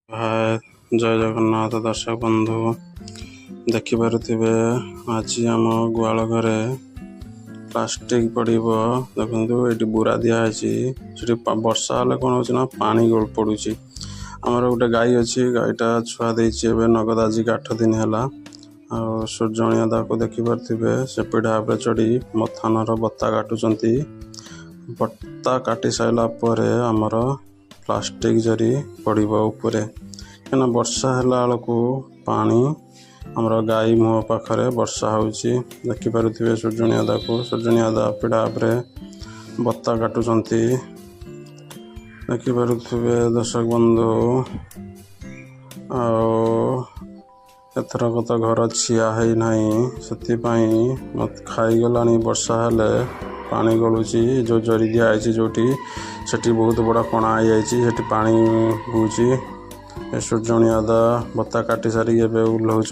हाय जय जगन्नाथ दर्शक बंधु देखिपे आज आम गुआल घरे प्लास्टिक पड़ब देखो ये बुरा दिखाई वर्षा हेल्ले कौन हो पानी गोल पड़ू आमर गोटे गाई अच्छी गाईटा छुआ देती नगद आज 8 दिन है सूर्यणिया दाको देखिपे से पीढ़ा चढ़ी मथानर बत्ता काटुंट बत्ता काटी सारा पर आमर प्लास्टिक जरी पड़ब उपरे कहीं वर्षा है पानी आमर गाई मुह पाखे वर्षा होची देखिपे सूर्यणिया को सूर्यणिया पीढ़ा बत्ता काटुंट देखिपे दर्शक बंधु एथरक तो घर छिया है से मत खाईगला वर्षा हेले पानी गलुची जो जरी दिखाई जो सेठी बहुत बड़ा कणा आई पानी बुची सूर्यणिया बत्ता काटी सारी ओह्लौंट